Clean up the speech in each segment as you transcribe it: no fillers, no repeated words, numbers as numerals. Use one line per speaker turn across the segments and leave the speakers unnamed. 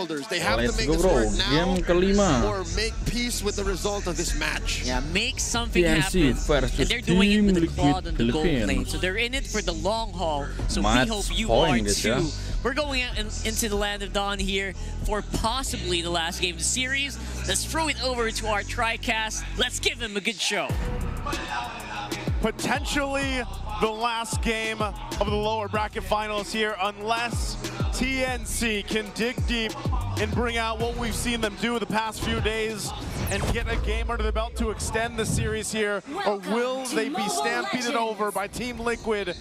shoulders. They have to
Let's
make
go,
this
bro.
work now
Game kelima.
or make peace with the result of this match.
Yeah, make something
TNC
happen.
versus
And they're doing it with the
Team
Claude on the gold
Philippines.
lane. So they're in it for the long haul. So
Match
we hope you
point,
are too.
yeah.
We're going out into the Land of Dawn here for possibly the last game of the series. Let's throw it over to our TriCast. Let's give them a good show.
Potentially the last game of the lower bracket finals here, unless TNC can dig deep and bring out what we've seen them do the past few days and get a game under the belt to extend the series here, or will they be stampeded over by Team Liquid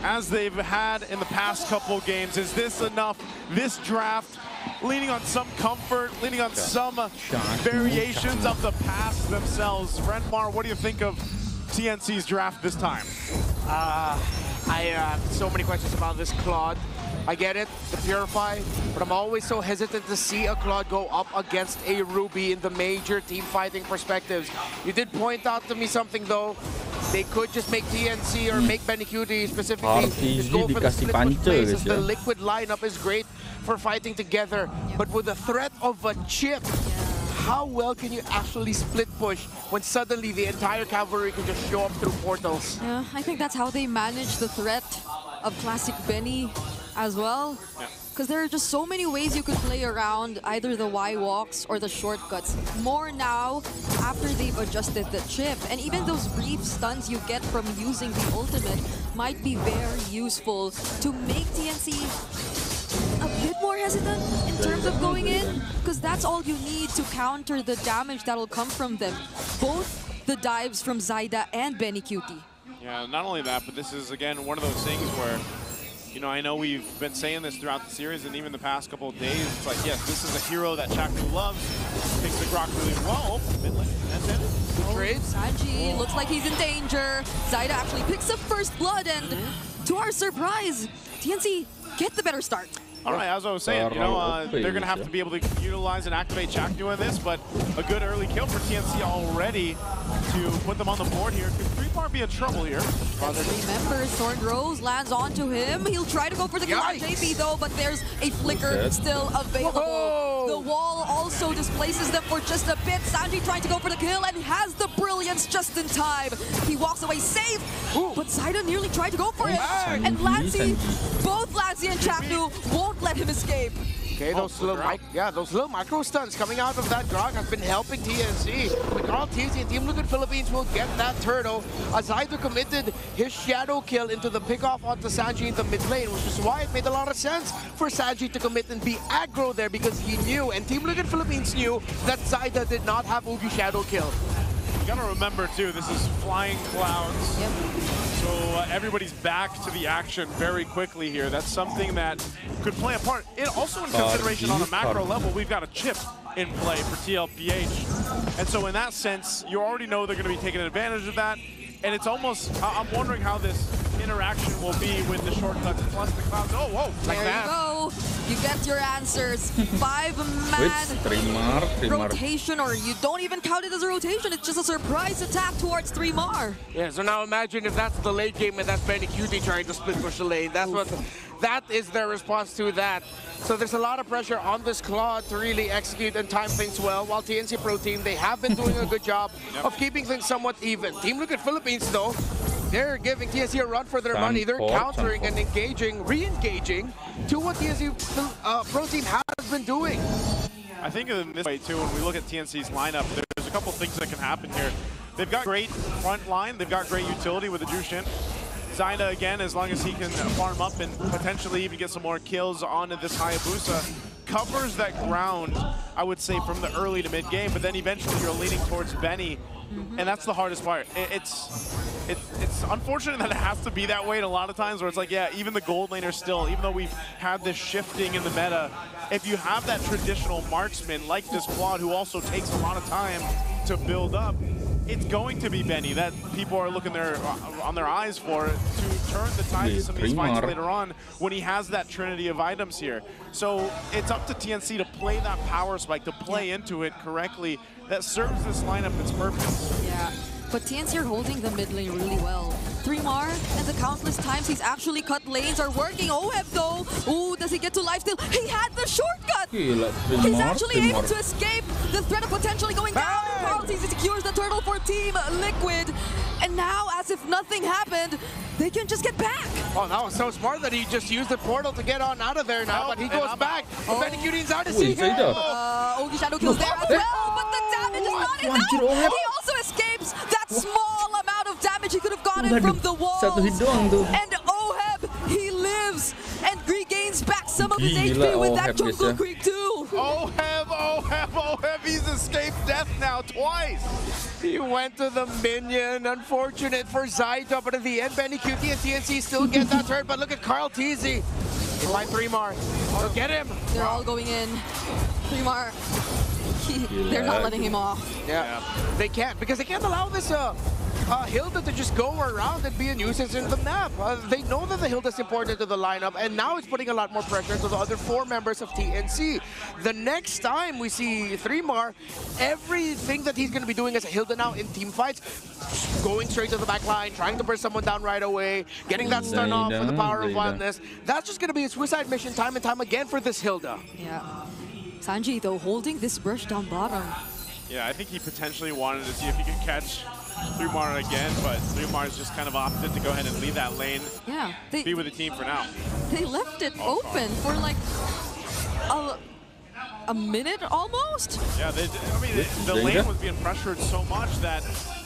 as they've had in the past couple games? Is this enough? This draft leaning on some comfort, leaning on some variations of the past themselves. Renmar, what do you think of TNC's draft this time?
I have so many questions about this Claude. I get it, the Purify, but I'm always so hesitant to see a Claude go up against a Ruby in the major team fighting perspectives. You did point out to me something though. They could just make TNC or make Penentuan specifically just go for the split push plays, as the Liquid lineup is great for fighting together. But with the threat of a chip, how well can you actually split push when suddenly the entire cavalry can just show up through portals?
Yeah, I think that's how they manage the threat of classic Benny as well. Because there are just so many ways you could play around either the Y-walks or the shortcuts. More now after they've adjusted the chip. And even those brief stuns you get from using the ultimate might be very useful to make TNC a bit more hesitant in terms of going in, because that's all you need to counter the damage that'll come from them. Both the dives from Zyda and Benny Cutie.
Yeah, not only that, but this is, again, one of those things where, you know, I know we've been saying this throughout the series and even the past couple of days. It's like, yes, this is a hero that Chaknu loves. Takes the Grok really well. That's it.
Trade.
Sanji looks like he's in danger. Zyda actually picks up first blood, and to our surprise, TNC get the better start.
All right, as I was saying, you know, they're going to have to be able to utilize and activate Chaknu in this, but a good early kill for TNC already to put them on the board here. Could 3-Bar be in trouble here?
Remember, Sword Rose lands onto him. He'll try to go for the kill on JP though, but there's a flicker still available.
Whoa.
The wall also displaces them for just a bit. Sanji trying to go for the kill and has the brilliance just in time. He walks away safe, but Zyda nearly tried to go for it. And Lancy, both Lancy and Chaknu won't let him escape.
Okay, those little micro stuns coming out of that Grog have been helping TNC. But Carl TNC and Team Liquid Philippines will get that turtle, as Zyda committed his shadow kill into the pickoff onto Sanji in the mid lane, which is why it made a lot of sense for Sanji to commit and be aggro there, because he knew, and Team Liquid Philippines knew, that Zyda did not have Ugi shadow kill.
You gotta remember too, this is flying clouds.
Yep.
So everybody's back to the action very quickly here. That's something that could play a part. It also in consideration on a macro level, we've got a chip in play for TLPH. And so in that sense, you already know they're gonna be taking advantage of that. And it's almost, I'm wondering how this interaction will be with the shortcuts plus the clouds. Oh, whoa, like
there
that.
You go. You get your answers. 5-man rotation, or you don't even count it as a rotation. It's just a surprise attack towards 3-Mar.
Yeah, so now imagine if that's the late game and that's Benny Cutie trying to split push the lane. That is their response to that. So there's a lot of pressure on this Claude to really execute and time things well, while TNC Pro Team, they have been doing a good job of keeping things somewhat even. Team Liquid Philippines, though, they're giving TNC a run for their money. They're countering and engaging, re-engaging to what TNC Pro Team has been doing.
I think in this way, too, when we look at TNC's lineup, there's a couple things that can happen here. They've got great front line. They've got great utility with the Jushin. Zyda, again, as long as he can farm up and potentially even get some more kills onto this Hayabusa, covers that ground, I would say, from the early to mid-game, but then eventually you're leaning towards Benny, and that's the hardest part. It's unfortunate that it has to be that way a lot of times, where it's like, yeah, even the gold laners still, even though we've had this shifting in the meta, if you have that traditional marksman like this Claude, who also takes a lot of time to build up, it's going to be Benny that people are looking on their eyes for to turn the tide of some of these fights later on when he has that trinity of items here. So it's up to TNC to play that power spike, to play into it correctly that serves this lineup its purpose.
Yeah. but TNC are holding the mid lane really well. 3mar and the countless times he's actually cut lanes are working. Oheb though, ooh, does he get to lifesteal? He had the shortcut! He's actually able to escape the threat of potentially going down. He secures the turtle for Team Liquid. And now, as if nothing happened, they can just get back.
Oh, that was so smart that he just used the portal to get on out of there now, but he goes back. Penentuan is out to see him.
Ogi Shadow kills there as well, but the damage is not enough. He also escapes that small amount of damage he could have gotten from the walls. And Oheb, he lives and regains back some of his HP with that jungle creep too.
Oheb, he's escaped death now twice.
He went to the minion. Unfortunate for Zaida, but in the end, Benny QT and TNC still get that turret. But look at Carl TZ. He find 3mar. So get him.
They're all going in. 3mar. They're not letting him off.
Yeah, they can't, because they can't allow this Hilda to just go around and be a nuisance in the map. They know that the Hilda's important to the lineup, and now it's putting a lot more pressure to the other 4 members of TNC. The next time we see 3mar, everything that he's going to be doing as a Hilda now in team fights, going straight to the back line, trying to burn someone down right away, getting that stun off with the power of wildness. That's just going to be a suicide mission time and time again for this Hilda.
Yeah. Sanji, though, holding this brush down bottom.
Yeah, I think he potentially wanted to see if he could catch 3mar again, but 3mar's just kind of opted to go ahead and leave that lane.
Yeah.
Be with the team for now.
They left it open for like a minute almost.
Yeah, I mean, the lane was being pressured so much that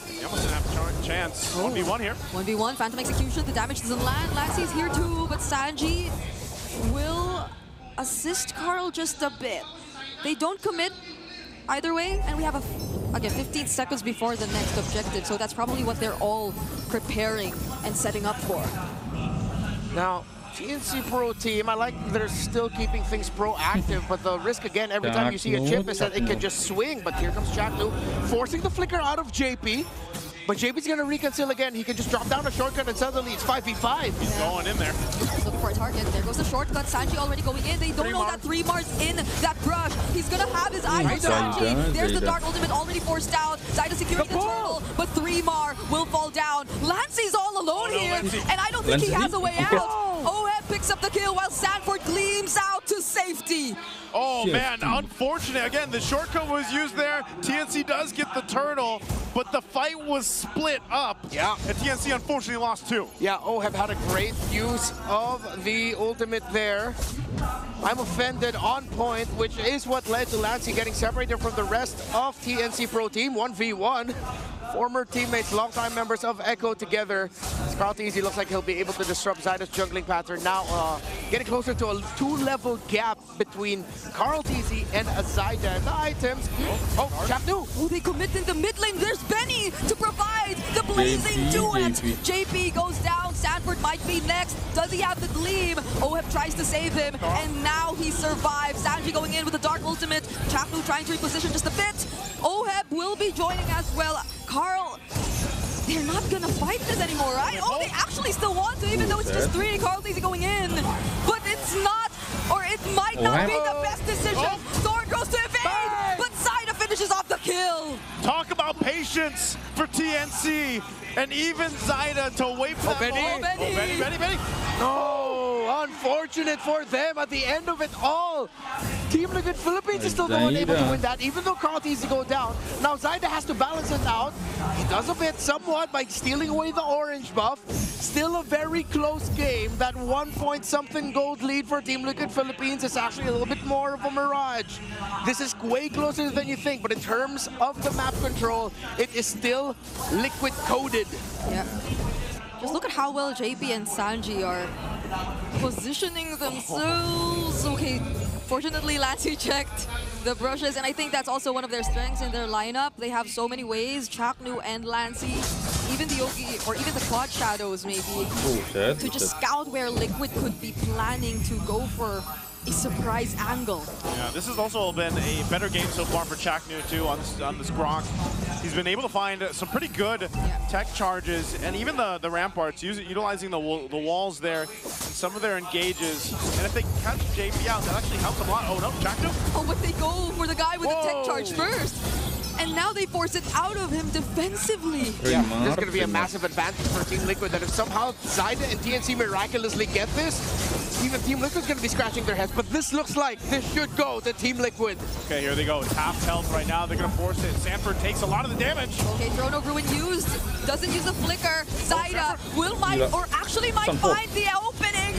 they almost didn't have a chance. 1v1 here.
1v1, Phantom Execution, the damage doesn't land. Lancey's here too, but Sanji will assist Carl just a bit. They don't commit either way, and we have again 15 seconds before the next objective, so that's probably what they're all preparing and setting up for.
Now, TNC Pro team, I like they're still keeping things proactive, but the risk again every time you see a chip is that it can just swing. But here comes Chaknu, forcing the flicker out of JP. But JP's gonna reconcile again. He can just drop down a shortcut and suddenly it's 5v5.
He's going in there.
Looking for a target. There goes the shortcut. Sanji already going in. They don't know that 3mar's in that brush. He's gonna have his eye on Sanji. There's the Dark Ultimate already forced out. Zaida securing the turtle, but 3mar will fall down. Lancey's all alone here, and I don't think he has a way out. Oheb picks up the kill while Sanford gleams out to safety.
Oh man, unfortunate. Again, the shortcut was used there. TNC does get the turtle, but the fight was split up.
Yeah.
And TNC unfortunately lost 2.
Yeah, Oheb had a great use of the ultimate there. I'm offended on point, which is what led to Lancey getting separated from the rest of TNC Pro Team, 1v1. Former teammates, longtime members of Echo together. Carl TZ looks like he'll be able to disrupt Zaida's juggling pattern. Now getting closer to a 2-level gap between Carl TZ and Zaida. And the items. Oh, Chapnu.
Oh, they commit in the mid lane. There's Benny to provide the blazing duet. JP goes down. Sanford might be next. Does he have the gleam? Oheb tries to save him, and now he survives. Sanji going in with the Dark Ultimate. Chapnu trying to reposition just a bit. Oheb will be joining as well. Carl, they're not gonna fight this anymore, right? Oh, they actually still want to, even though it's just 3. Carl TZ going in. But it's not, or it might not be the best decision. Thor goes to evade, but Zaida finishes off the kill.
Talk about patience for TNC, and even Zaida to wait for Benny.
No, unfortunate for them at the end of it all. Team Liquid Philippines is still the one able to win that, even though Carl TZ go down. Now Zaida has to balance it out. He does a bit somewhat by stealing away the orange buff. Still a very close game. That 1-point-something gold lead for Team Liquid Philippines is actually a little bit more of a mirage. This is way closer than you think, but in terms of the map control, it is still Liquid coded.
Yeah. Just look at how well JP and Sanji are positioning themselves. Okay, fortunately, Lancey checked the brushes, and I think that's also one of their strengths in their lineup. They have so many ways, Chaknu and Lancey, even the Yogi, or even the Quad Shadows maybe, to just scout where Liquid could be planning to go for a surprise angle.
Yeah, this has also been a better game so far for Chaknu too on this Gronk. He's been able to find some pretty good tech charges, and even the ramparts, utilizing the walls there and some of their engages. And if they catch JP out, that actually helps a lot. Oh no, Chaknu?
Oh, but they go for the guy with the tech charge first. And now they force it out of him defensively.
Yeah, there's going to be a massive advantage for Team Liquid that if somehow Zyda and TNC miraculously get this, even Team Liquid's going to be scratching their heads. But this looks like this should go to Team Liquid.
Okay, here they go. It's half health right now. They're going to force it. Sanford takes a lot of the damage.
Okay, Throne of Ruin used. Doesn't use a flicker. Zyda might find the opening.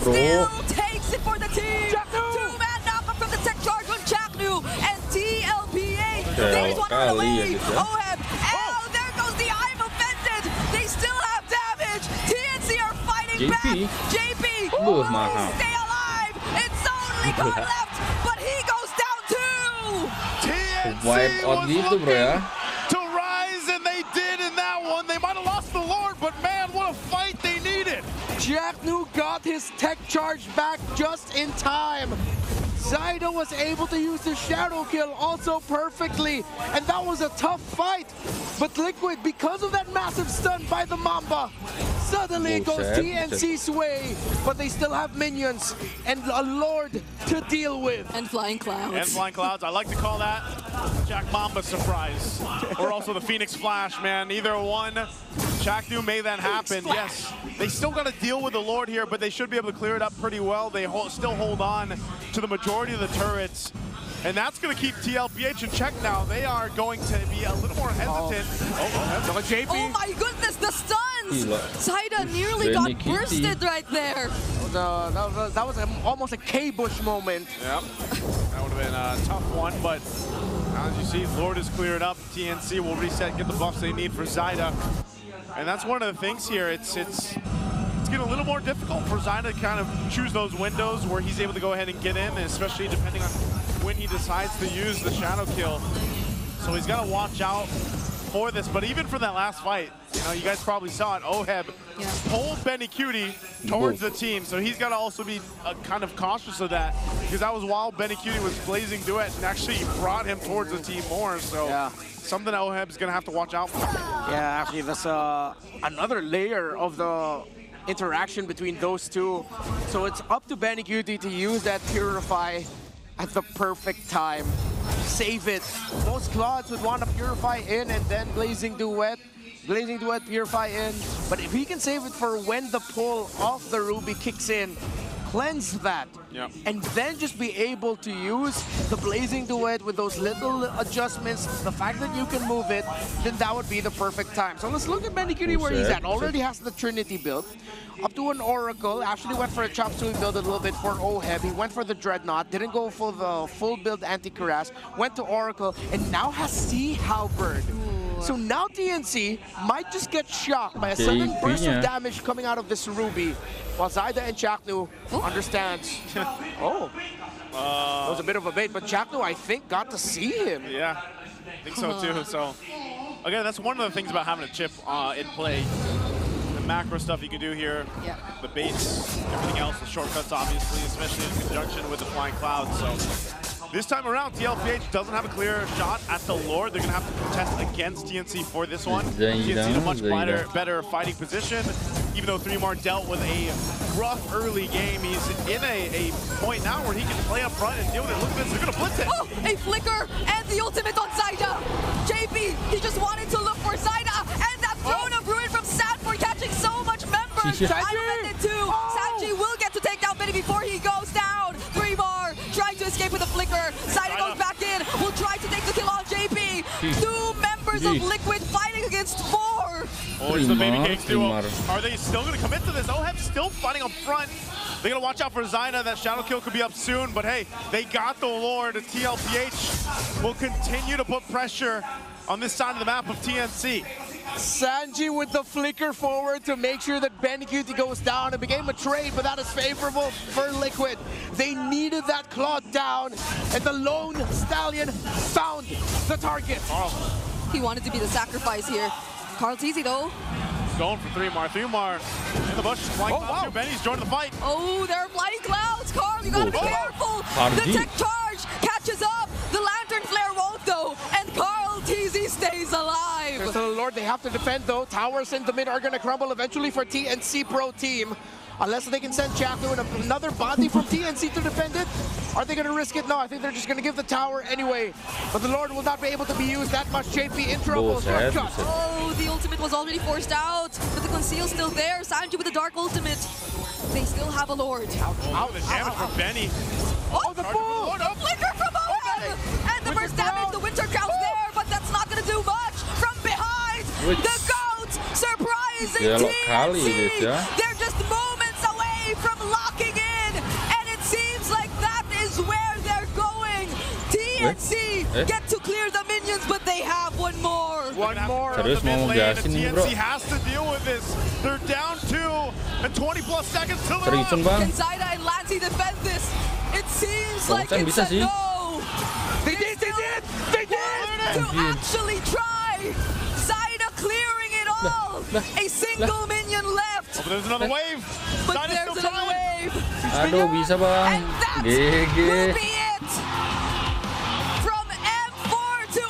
Still takes it for the team. Two-man knockup from the tech charge on Chaknu and TLPA. There's one on the way. Oheb. Oh, there goes the I'm offended. They still have damage. TNC are fighting back. JP will stay alive. It's only Carl left, but he goes down too.
TNC was looking to rise, and they did in that one. They might have lost the Lord, but man, what a fight they needed.
Chaknu got his tech charge back just in time. Zyda was able to use the shadow kill also perfectly, and that was a tough fight. But Liquid, because of that massive stun by the Mamba, suddenly it goes TNC's way, but they still have minions and a Lord to deal with.
And Flying Clouds.
I like to call that Jack Mamba surprise, or also the Phoenix Flash, man. Either one, Chaknu may then happen. Yes, they still got to deal with the Lord here, but they should be able to clear it up pretty well. They still hold on to the majority of the turrets, and that's going to keep TLPH in check now. They are going to be a little more hesitant. JP.
Oh my goodness, the stuns! Zyda nearly got bursted right there.
That was almost a K-Bush moment.
Yep, that would have been a tough one, but as you see, Lord is cleared up. TNC will reset, get the buffs they need for Zyda. And that's one of the things here. It's getting a little more difficult for Zyda to kind of choose those windows where he's able to go ahead and get in, especially depending on when he decides to use the shadow kill. So he's got to watch out for this. But even for that last fight, you know, you guys probably saw it. Oheb pulled Benny Cutie towards the team, so he's got to also be kind of cautious of that, because that was while Benny Cutie was blazing duet and actually brought him towards the team more. So something that Oheb's going to have to watch out for.
Yeah, actually, that's another layer of the interaction between those two. So it's up to Benny Cutie to use that Purify at the perfect time. Save it. Most Claudes would want to Purify in and then Blazing Duet. Blazing Duet, Purify in. But if he can save it for when the pull off the Ruby kicks in, cleanse that, and then just be able to use the Blazing Duet with those little adjustments, the fact that you can move it, then that would be the perfect time. So let's look at Benny Cutie where he's at. Already has the Trinity build. Up to an Oracle, actually went for a Chop Suey build a little bit for Oheb. He went for the Dreadnought, didn't go for the full build anti-Cuirass, went to Oracle, and now has Sea Halberd. So now TNC might just get shocked by a sudden burst of damage coming out of this Ruby, while Zyda and Chaknu understands. That was a bit of a bait, but Chaknu, I think, got to see him.
Yeah, I think so too. So, again, that's one of the things about having a chip in play. The macro stuff you can do here, the baits, everything else, the shortcuts, obviously, especially in conjunction with the Flying Clouds. So. This time around, TLPH doesn't have a clear shot at the Lord. They're going to have to contest against TNC for this one. TNC in a much better fighting position. Even though 3mar dealt with a rough early game, he's in a point now where he can play up front and deal with it. Look at this, they're going to blitz it.
Oh, a flicker and the ultimate on Zyda. JP, he just wanted to look for Zyda, and that Throne of Ruin from Sanford catching so much members. I too. Sanji will get to take down Benny before he goes down. 3mar trying to escape with a flicker. Zyda goes back in, will try to take the kill on JP. 2 members of Liquid fighting against 4.
Oh, it's the Baby Cakes duo. Are they still going to commit to this? Oheb's still fighting up front. They're going to watch out for Zyda. That shadow kill could be up soon, but hey, they got the Lord. TLPH will continue to put pressure on this side of the map of TNC.
Sanji with the flicker forward to make sure that Benny Cutie goes down. It became a trade, but that is favorable for Liquid. They needed that Claude down, and the Lone Stallion found the target.
He wanted to be the sacrifice here. Carl Teasy, though.
Going for 3mar. 3mar in the bush. Flying Clouds here. Benny's joined the fight.
Oh, they're Flying Clouds. Carl, you gotta be careful. The tech charge catches up. The Lantern Flare won't, though. And Carl Teasy stays alive.
There's the Lord they have to defend, though. Towers in the mid are going to crumble eventually for TNC Pro Team. unless they can send Chaco and another body from TNC to defend it. Are they going to risk it? No, I think they're just going to give the tower anyway. But the Lord will not be able to be used that much. JP in trouble.
Oh, the ultimate was already forced out, but the conceal's still there. Sanji with the dark ultimate. They still have a Lord.
Out the damage from Benny.
Oh, the boom! The flicker from Owen! And the first damage, the Winter Crown's there, but that's not going to do much. From behind, the GOAT surprising TNC. They're just moments away from locking in, and it seems like that is where they're going. TNC get to clear the minions, but they have one more.
One more.
Terus mau ngegasin nih, bro.
TNC has to deal with this. They're down 2 and 20 plus seconds till they're
Seriusan, Bang.
Can Zaida and Lancy defend this? It seems like it's
bisa
a
sih.
no.
They did!
To actually try. Zaida clearing it all. A single minion left.
Oh, but there's another wave.
But
Zaida's
there's
still
another
trying.
wave.
Aduh, bisa bang.
And that
GG.
will be it. From M4 to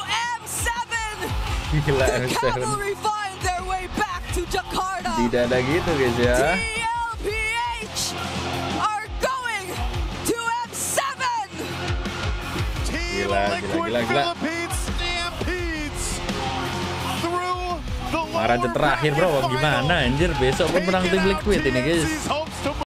M7.
Gila,
The
M7.
cavalry find their way back to Jakarta.
Tidak ada gitu guys ya.
TLPH are going to M7.
Team
Gila.
Liquid Philippines stampedes through the
Raja terakhir bro, gimana anjir, besok pun menang tim Liquid ini guys.